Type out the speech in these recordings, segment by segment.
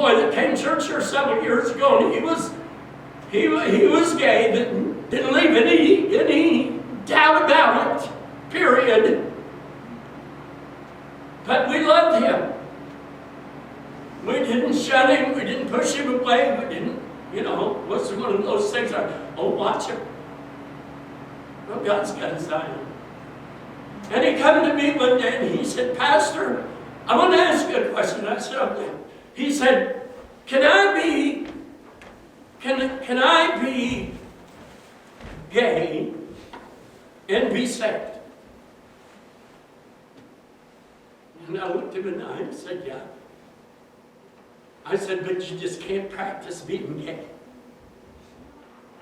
boy that came to church here several years ago, and he was gay. Didn't leave any doubt about it. Period. But we loved him. We didn't shun him. We didn't push him away. We didn't, wasn't one of those things like, oh, watch him. Well, God's got his eye on him. And he came to me one day and he said, Pastor, I want to ask you a question. I said, okay. He said, can I be gay and be saved? And I looked him in the eye and said, yeah. I said, but you just can't practice being gay.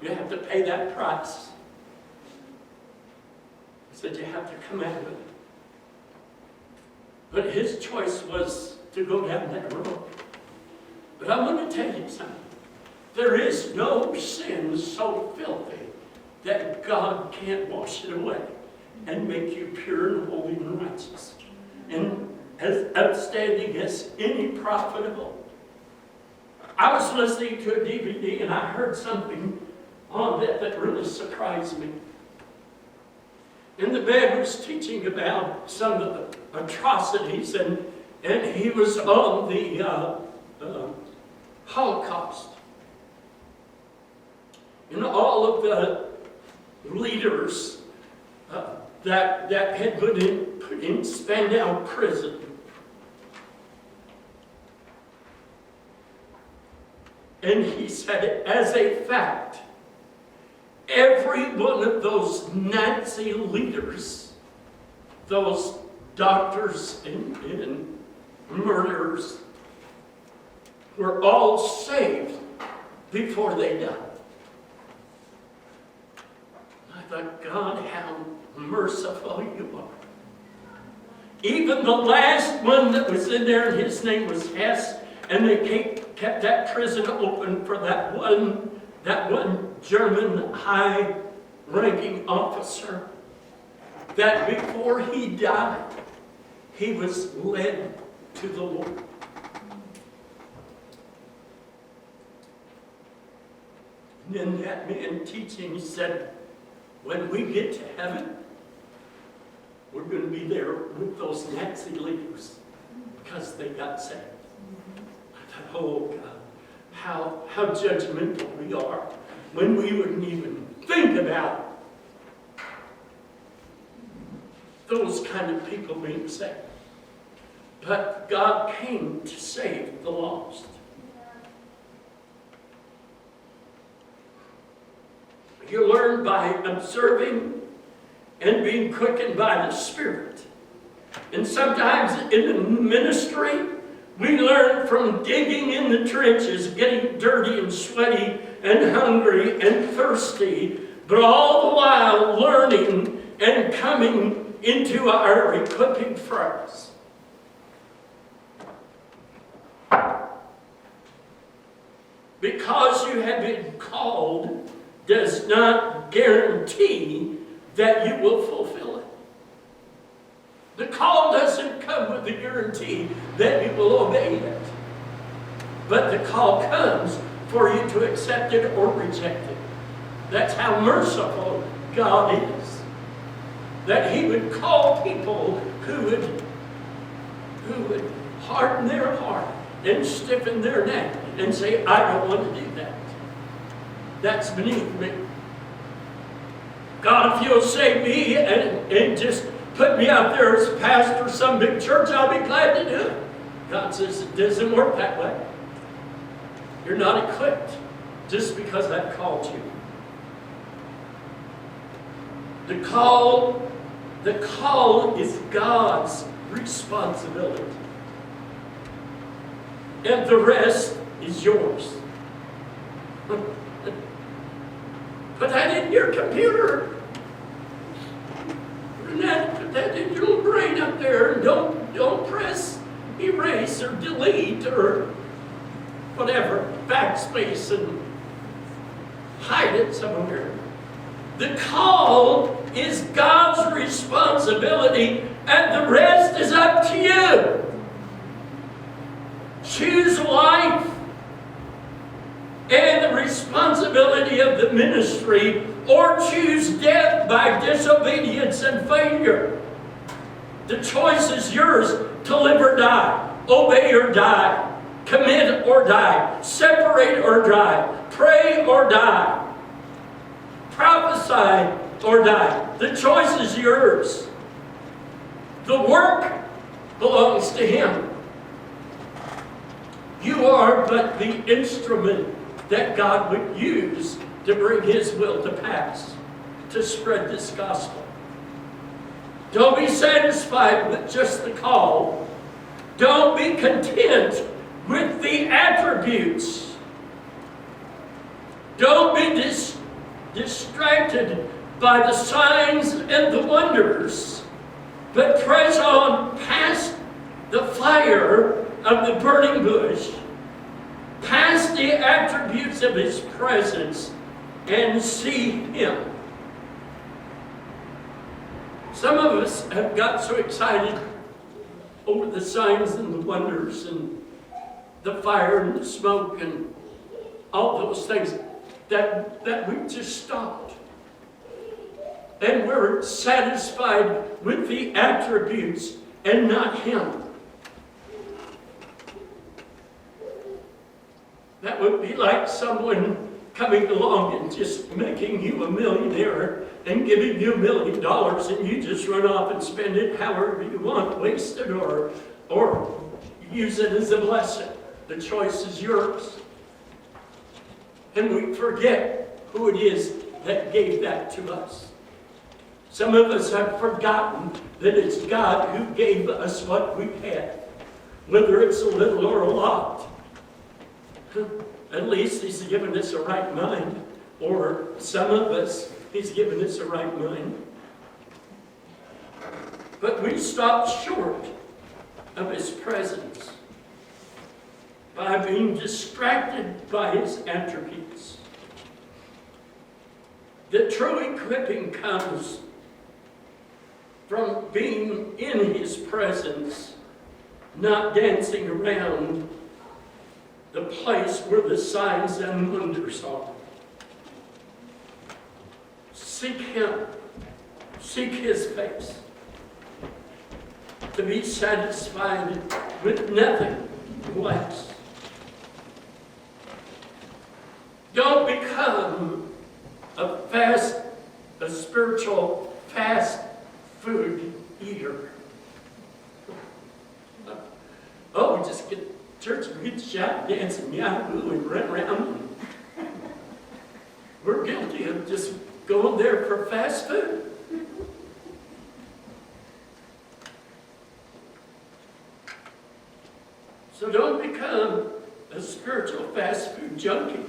You have to pay that price. I said, you have to come out of it. But his choice was to go down that road. But I want to tell you something. There is no sin so filthy that God can't wash it away and make you pure and holy and righteous. And as upstanding as any profitable. I was listening to a DVD and I heard something on that really surprised me. And the man was teaching about some of the atrocities, and he was on the Holocaust. And all of the leaders that had been put in Spandau prison. And he said, as a fact, every one of those Nazi leaders, those doctors and murderers, were all saved before they died. I thought, God, how merciful you are. Even the last one that was in there, and his name was Hess, and they kept that prison open for that one German high-ranking officer, that before he died, he was led to the Lord. And then that man teaching, he said, when we get to heaven, we're going to be there with those Nazi leaders because they got saved. I thought, oh God, how judgmental we are when we wouldn't even think about those kind of people being saved. But God came to save the lost. You learn by observing and being quickened by the Spirit. And sometimes in the ministry, we learn from digging in the trenches, getting dirty and sweaty and hungry and thirsty, but all the while learning and coming into our equipping phrase. Because you have been called does not guarantee that you will fulfill it. The call doesn't come with the guarantee that you will obey it. But the call comes for you to accept it or reject it. That's how merciful God is. That He would call people who would harden their heart and stiffen their neck and say, I don't want to do that. That's beneath me. God, if you'll save me and just put me out there as pastor of some big church, I'll be glad to do it. God says it doesn't work that way. You're not equipped just because I've called you. The call is God's responsibility. And the rest is yours. Put that in your computer. Put that in your little brain up there. And don't press erase or delete or whatever, backspace, and hide it somewhere. The call is God's responsibility, and the rest is up to you. Choose life responsibility of the ministry or choose death by disobedience and failure. The choice is yours to live or die, obey or die, commit or die, separate or die, pray or die, prophesy or die. The choice is yours. The work belongs to Him. You are but the instrument that God would use to bring His will to pass, to spread this gospel. Don't be satisfied with just the call. Don't be content with the attributes. Don't be distracted by the signs and the wonders, but press on past the fire of the burning bush, past the attributes of His presence, and see Him. Some of us have got so excited over the signs and the wonders and the fire and the smoke and all those things that we just stopped. And we're satisfied with the attributes and not Him. That would be like someone coming along and just making you a millionaire and giving you $1 million, and you just run off and spend it however you want, waste it or use it as a blessing. The choice is yours. And we forget who it is that gave that to us. Some of us have forgotten that it's God who gave us what we have, whether it's a little or a lot. At least He's given us a right mind, or some of us, He's given us a right mind. But we stop short of His presence by being distracted by His attributes. The true equipping comes from being in His presence, not dancing around the place where the signs and wonders are. Seek Him. Seek His face. To be satisfied with nothing less. Don't become a spiritual fast food eater. Oh, we just get to church and we get to shout, dance, and yahoo, and run around. We're guilty of just going there for fast food. So don't become a spiritual fast food junkie,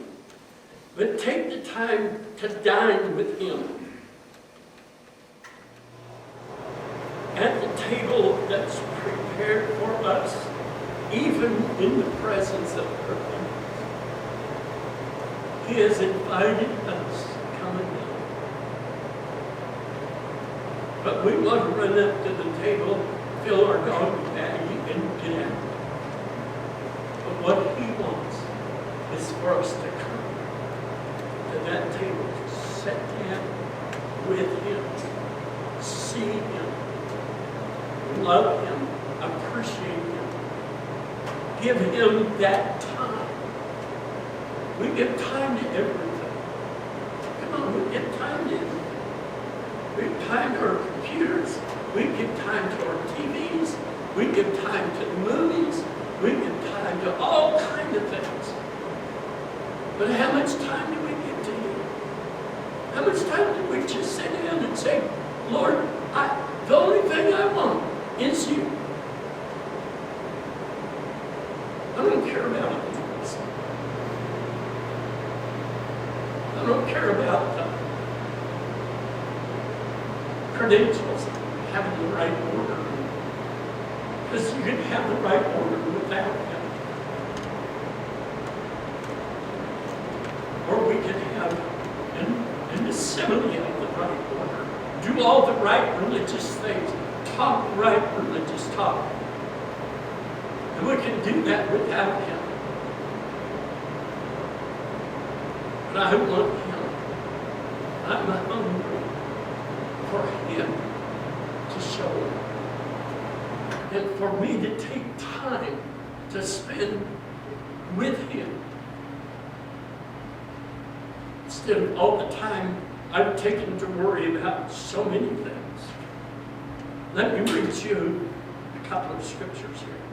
but take the time to dine with Him at the table that's prepared for us, even in the presence of our enemies. He has invited us to come and eat. But we want to run up to the table, fill our dog bag, and get out. But what He wants is for us to come to that table, to sit down with Him, see Him, love Him, appreciate Him, give Him that time. We give time to everything. Come on, we give time to everything. We give time to our computers. We give time to our TVs. We give time to the movies. We give time to all kinds of things. But how much time do we give to You? How much time do we just sit down and say, Lord, the only thing I want is You. I don't care about it. I don't care about the credentials, having the right order. Because you can have the right order without Him. Or we can have an assembly of the right order. Do all the right religious things. Talk the right religious talk. And we can do that without Him. But I want Him. I'm hungry for Him to show up. And for me to take time to spend with Him. Instead of all the time I've taken to worry about so many things. Let me read you a couple of scriptures here.